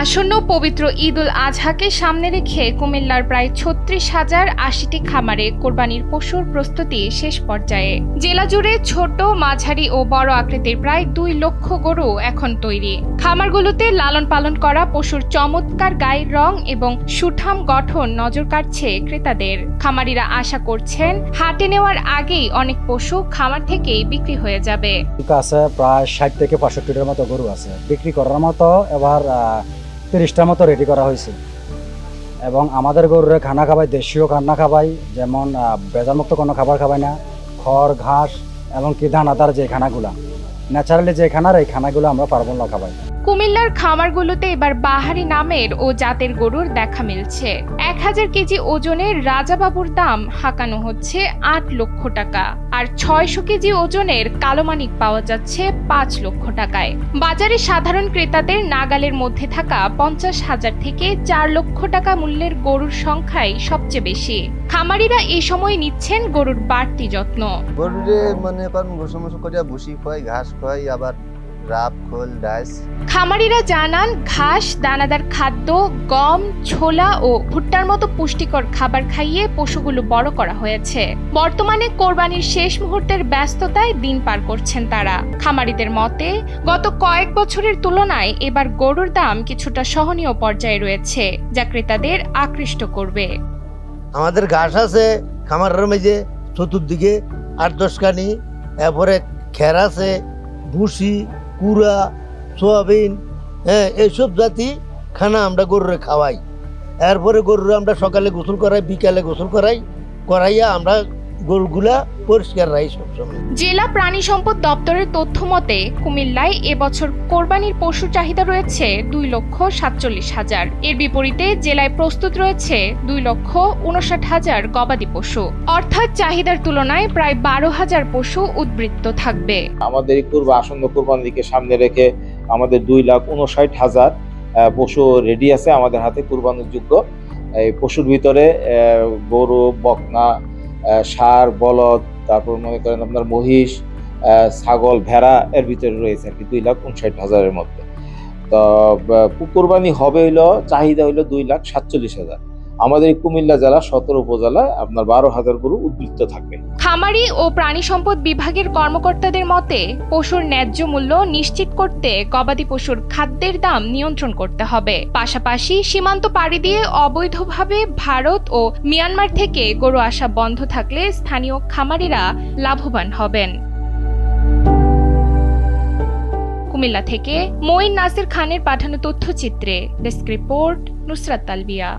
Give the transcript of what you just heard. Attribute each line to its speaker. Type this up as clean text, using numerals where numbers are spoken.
Speaker 1: আসন্ন পবিত্র ঈদ উল আজহাকে সামনে রেখে কুমিল্লার প্রায় ৩৬,০৮০টি খামারে কোরবানির পশুর প্রস্তুতি শেষ পর্যায়ে। জেলা জুড়ে ছোট, মাঝারি ও বড় আকৃতির প্রায় ২ লক্ষ গরু এখন তৈরি। খামারগুলোতে লালন পালন করা পশুর চমৎকার গায়ের রং এবং সুঠাম গঠন নজর কাড়ছে ক্রেতাদের। খামারিরা আশা করছেন হাটে নেওয়ার আগেই অনেক পশু খামার থেকেই বিক্রি হয়ে যাবে।
Speaker 2: আছে প্রায় ৬০ থেকে ৬৫টার মতো গরু আছে বিক্রি করার মতো, এবার ৩০টার মতো রেডি করা হয়েছে। এবং আমাদের গরুরে খানা খাবাই, দেশীয় খানা খাবাই, যেমন ভেজালমুক্ত কোনো খাবার খাবাই না। খড়, ঘাস এবং কি দানাদার যে খানাগুলা, ন্যাচারালি যে খানার, এই খানাগুলো আমরা পারবো না খাবাই।
Speaker 1: কুমিল্লার খামারগুলোতে এবার বাহারি নামের ও জাতের গরুর দেখা মিলছে। ১,০০০ কেজি ওজনের রাজাবাবুর দাম হাঁকানো হচ্ছে ৮ লক্ষ টাকা, আর ৬০০ কেজি ওজনের কালোমানিক পাওয়া যাচ্ছে ৫ লক্ষ টাকায়। বাজারে সাধারণ ক্রেতাদের নাগালের মধ্যে থাকা ৫০,০০০ থেকে ৪ লক্ষ টাকা মূল্যের গরুর সংখ্যাই সবচেয়ে বেশি। খামারিরা এই সময় নিচ্ছেন গরুর বাড়তি যত্ন।
Speaker 3: গরুরে ভুসি খায়, ঘাস খায়, আবার রাব, খোল, ডাইস।
Speaker 1: খামারিরা জানান, ঘাস, দানাদার খাদ্য, গম, ছোলা ও ভুট্টার মতো পুষ্টিকর খাবার খাইয়ে পশুগুলো বড় করা হয়েছে। বর্তমানে কোরবানির শেষ মুহূর্তের ব্যস্ততায় দিন পার করছেন তারা। খামারিদের মতে গত কয়েক বছরের তুলনায় এবার গরুর দাম কিছুটা সহনীয় পর্যায়ে রয়েছে, যা ক্রেতাদের আকৃষ্ট করবে।
Speaker 4: আমাদের ঘাস আছে খামারের মাঝে চতুর্দিকে ৮-১০ কানি, এরপরে খের আছে, ভুসি, কুড়া, সোয়াবিন, এইসব জাতি খানা আমরা গরুরে খাওয়াই। এরপরে গরুরে আমরা সকালে গোসল করাই, বিকালে গোসল করাইয়া আমরা গরুগুলা পরিষ্কার রাখি সবসময়।
Speaker 1: জেলা প্রাণী সম্পদ দপ্তরের তথ্য মতে কুমিল্লায় এবছর কোরবানির পশু চাহিদা রয়েছে ২,৪৭,০০০। এর বিপরীতে জেলায় প্রস্তুত রয়েছে ২,৫৯,০০০ গবাদি পশু, অর্থাৎ চাহিদার তুলনায় প্রায় ১২,০০০ পশু উদ্বৃত্ত থাকবে।
Speaker 5: আমাদের আসন্ন কোরবানিকে সামনে রেখে আমাদের ২,৫৯,০০০ পশু রেডি আছে আমাদের হাতে কোরবানির যোগ্য। এই পশুর ভিতরে গরু, বকনা, ষাঁড়, বলদ, তারপর মনে করেন আপনার মহিষ, ছাগল, ভেড়া এর ভিতরে রয়েছে আর কি ২,৫৯,০০০ মধ্যে। তো কোরবানি হবে হইলো চাহিদা হইলো ২,৪৭,০০০। আমাদের কুমিল্লা জেলা ১৭ উপজেলায় আপনার ১২,০০০ গরু উদ্বৃত্ত থাকবে।
Speaker 1: খামারি ও প্রাণী সম্পদ বিভাগের কর্মকর্তাদের মতে পশুর ন্যায্য মূল্য নিশ্চিত করতে গবাদি পশুর খাদ্যের দাম নিয়ন্ত্রণ করতে হবে। পাশাপাশি সীমান্ত পাড়ি দিয়ে অবৈধভাবে ভারত ও মিয়ানমার থেকে গরু আসা বন্ধ থাকলে স্থানীয় খামারিরা লাভবান হবেন। কুমিল্লা থেকে মঈন নাসির খানের পাঠানো তথ্যচিত্রে ডেস্ক রিপোর্ট, নুসরাত তালবিয়া।